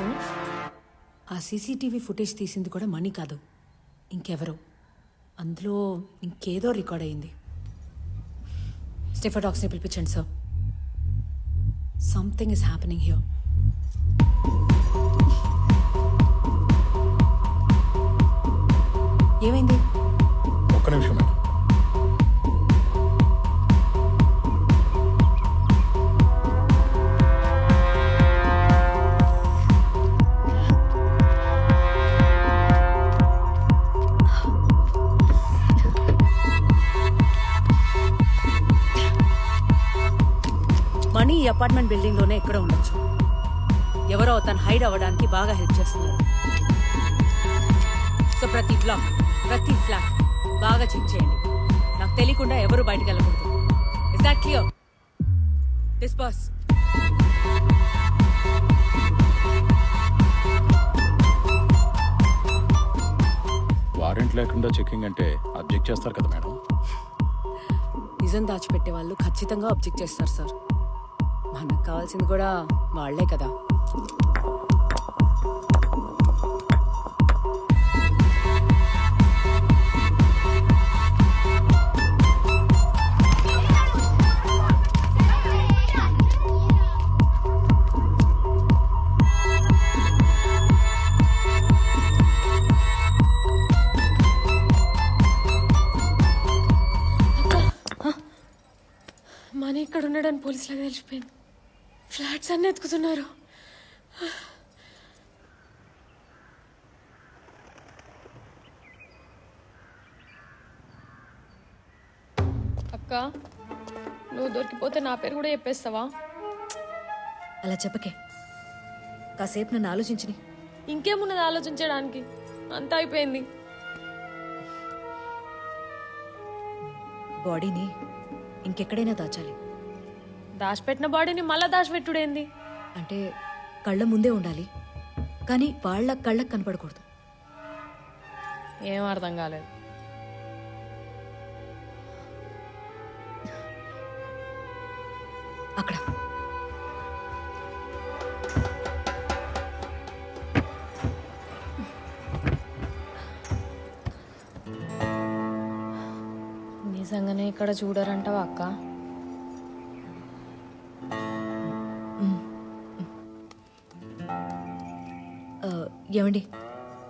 So ఆ CCTV footage తీసింది కూడా మనీ కాదు, ఇంకెవరో. అందులో ఇంకేదో రికార్డ్ అయింది. స్టెఫా డాగ్స్ని పిలిపించండి sir. Something is happening here. ఏమైంది? ఒక్క నిమిషం మేడం. మనీ ఈ అపార్ట్మెంట్ బిల్డింగ్ లోనే ఎక్కడ ఉండొచ్చు. ఎవరో తను హైడ్ అవ్వడానికి బాగా హెల్ప్ చేస్తున్నారు. సో ప్రతి బ్లాక్, ప్రతి ఫ్లాట్ బాగా చెక్ చేయండి. నాకు తెలియకుండా ఎవరు బయటకు వెళ్ళకూడదు. Is that clear? Disperse. Warrant లేకుండా చెకింగ్ అంటే అబ్జెక్ట్ చేస్తారు కదా మేడం. నిజం దాచిపెట్టే వాళ్ళు ఖచ్చితంగా అబ్జెక్ట్ చేస్తారు సార్. మనకు కావాల్సింది కూడా వాళ్లే కదా. మనీ ఇక్కడ ఉన్నాడని పోలీసులకు తెలిసిపోయింది. ఫ్లాట్స్ అన్నీ ఎత్తుకుతున్నారు. అక్క, నువ్వు దొరికిపోతే నా పేరు కూడా చెప్పేస్తావా? అలా చెప్పకే, కాసేపు నన్ను ఆలోచించని. ఇంకేమున్నది ఆలోచించడానికి? అంతా అయిపోయింది. బాడీని ఇంకెక్కడైనా దాచాలి. దాచిపెట్టిన బాడీని మళ్ళా దాచిపెట్టుడేంది? అంటే కళ్ళ ముందే ఉండాలి, కానీ వాళ్ళ కళ్ళకు కనపడకూడదు. ఏం అర్థం కాలేదు. అక్కడ నిజంగానే ఇక్కడ చూడరంటావా అక్క? ఏమండి,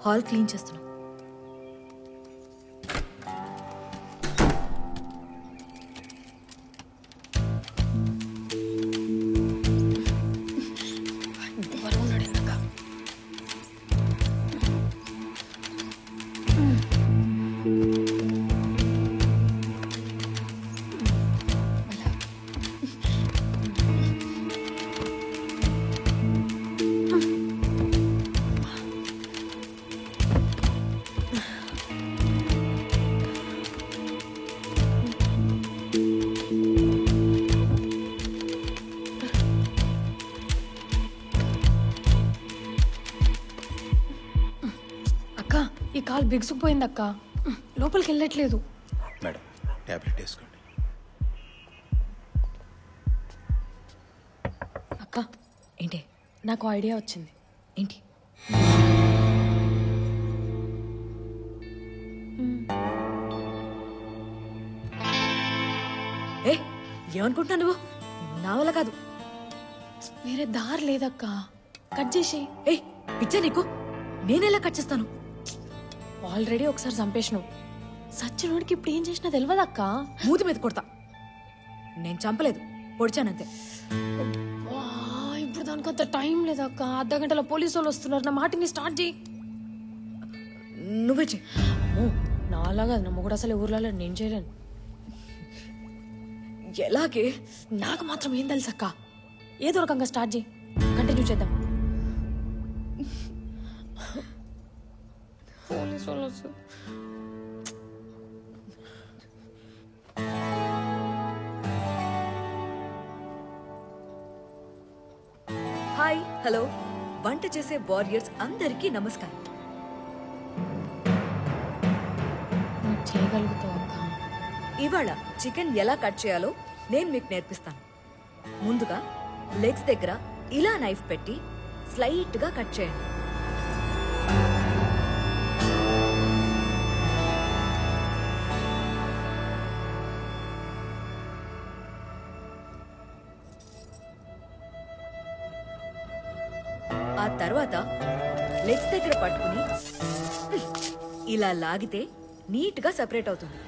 హాల్ క్లీన్ చేస్తున్నా. ఈ కాల్ బిగుసుకుపోయింది అక్క, లోపలికి వెళ్ళట్లేదు. మేడం, టాబ్లెట్ వేసుకోండి. అక్క, ఏంటి? నాకు ఐడియా వచ్చింది. ఏంటి? ఏ ఏమనుకుంటున్నా నువ్వు? నా వల్ల కాదు. వేరే దారి లేదక్క, కట్ చేసి. ఏ పిచ్చా నీకు? నేనెలా కట్ చేస్తాను? ఆల్రెడీ ఒకసారి చంపేసినావు. సచ్చినోడికి ఇప్పుడు ఏం చేసినా తెలియదక్క. మూతి మీద కొడతా. నేను చంపలేదు, పొడిచానంతే. ఇప్పుడు దానికంత టైం లేదక్క. అర్ధ గంటలో పోలీసు వాళ్ళు వస్తున్నారు. నా మాటిని స్టార్ట్ చేయి. నువ్వే చెయ్యి. నాలాగా నా మొగుడు అసలు ఊర్లలో నేను చేయలేను. ఎలాగే? నాకు మాత్రం ఏం తెలుసు అక్క. ఏదో రకంగా స్టార్ట్ చేయి, కంటిన్యూ చేద్దాం. పోలీసు వాళ్ళు వస్తారు. Hi, hello. వంట చేసే వారియర్స్ అందరికీ నమస్కారం. నువ్వు చేయగలుగుతావు అక్క. ఇవాళ చికెన్ ఎలా కట్ చేయాలో నేను మీకు నేర్పిస్తాను. ముందుగా లెగ్స్ దగ్గర ఇలా నైఫ్ పెట్టి స్లైట్గా కట్ చేయండి. ఆ తర్వాత లెగ్స్ దగ్గర పట్టుకుని ఇలా లాగితే నీట్గా సెపరేట్ అవుతుంది.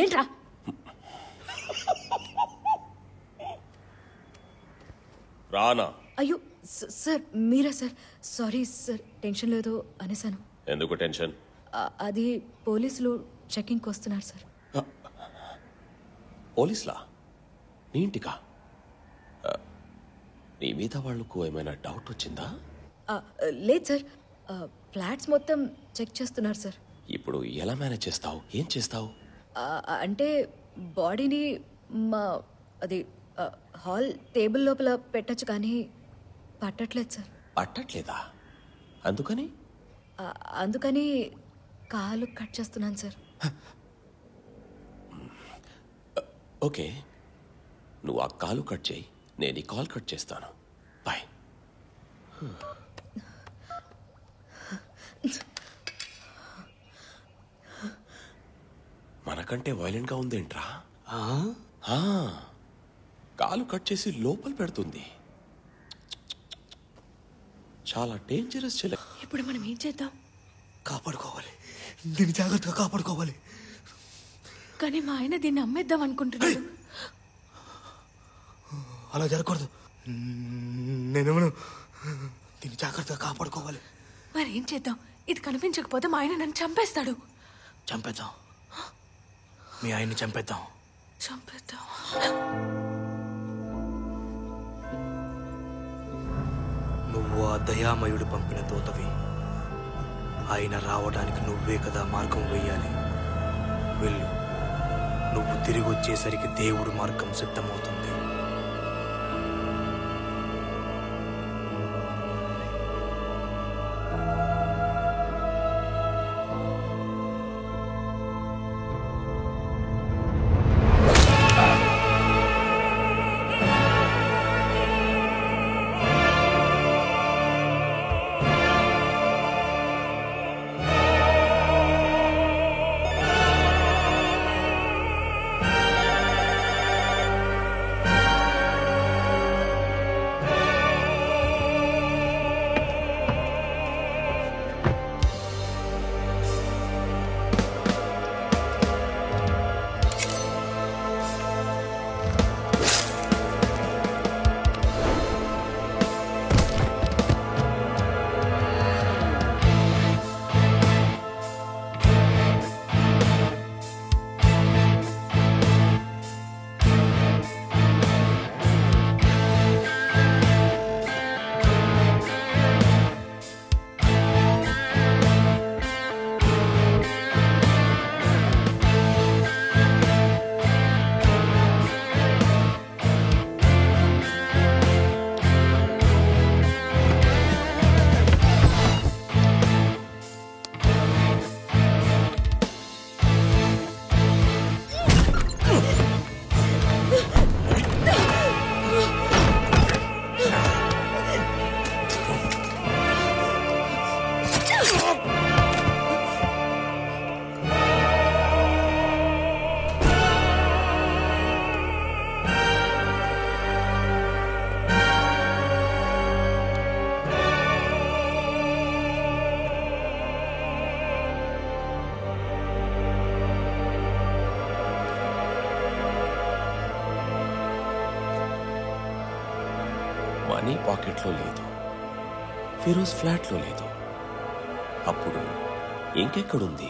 ఏంట్రా? రానా? అయ్యో సార్, మీరా సార్? సారీ సార్, టెన్షన్ లేదు అనేసాను. ఎందుకు టెన్షన్? అది పోలీసులు చెకింగ్కి వస్తున్నారు సార్. పోలీసులా? నీ ఇంటికా? నీ మీద వాళ్ళకు ఏమైనా డౌట్ వచ్చిందా? లేదు సార్, ఫ్లాట్స్ మొత్తం చెక్ చేస్తున్నారు సార్. ఇప్పుడు ఎలా మేనేజ్ చేస్తావు? ఏం చేస్తావు? అంటే బాడీని మా అది హాల్ టేబుల్ లోపల పెట్టచ్చు, కానీ పట్టట్లేదు సార్. పట్టట్లేదా? అందుకని? అందుకని కాలు కట్ చేస్తున్నాను సార్. ఓకే, నువ్వు ఆ కాలు కట్ చేయి, నేను ఈ కాల్ కట్ చేస్తాను. బాయ్. మనకంటే వైలెంట్గా ఉందేంట్రా? కాలు కట్ చేసి లోపల పెడుతుంది. చాలా డేంజరస్ చెల్లె. ఇప్పుడు మనం ఏం చేద్దాం? కాపాడుకోవాలి, దీన్ని జాగ్రత్తగా కాపాడుకోవాలి. కానీ మా ఆయన దీన్ని అమ్మేద్దాం అనుకుంటున్నాడు. అలా జరగకూడదు. నేనేమను దీన్ని జాగ్రత్తగా కాపాడుకోవాలి. మరి ఏం చేద్దాం? ఇది కనిపించకపోతే మా ఆయన నన్ను చంపేస్తాడు. చంపేద్దాం, మీ ఆయన్ని చంపేద్దాం. చంపేద్దాం. నువ్వు ఆ దయామయుడు పంపిన దూతవి. ఆయన రావడానికి నువ్వే కదా మార్గం వెయ్యాలి. వెళ్ళు, నువ్వు తిరిగి వచ్చేసరికి దేవుడు మార్గం సిద్ధమవుతుంది. మనీ పాకెట్లో లేదు, ఫిరోజ్ ఫ్లాట్లో లేదు. అప్పుడు ఇంకెక్కడుంది?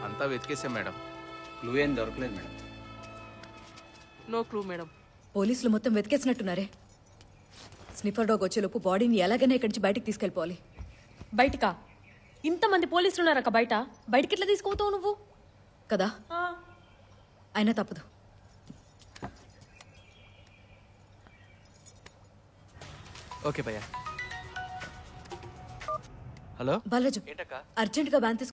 అంతా వెతికేసాం మేడం. క్లూ ఏం దొరకలేదు మేడం. No clue madam. పోలీసులు మొత్తం వెతికేసినట్టున్నారే. స్నిఫర్ డాగ్ వచ్చేలోపు బాడీని ఎలాగైనా ఇక్కడి నుంచి బయటకు తీసుకెళ్ళిపోవాలి. బయటికా? ఇంతమంది పోలీసులు ఉన్నారక్క బయట. బయటికి ఎట్లా తీసుకుపోతావు నువ్వు? కదా, అయినా తప్పదు. ఓకే భయ్యా. హలో బాలాజు ఏంటక్క? అర్జెంట్ గా బ్యాన్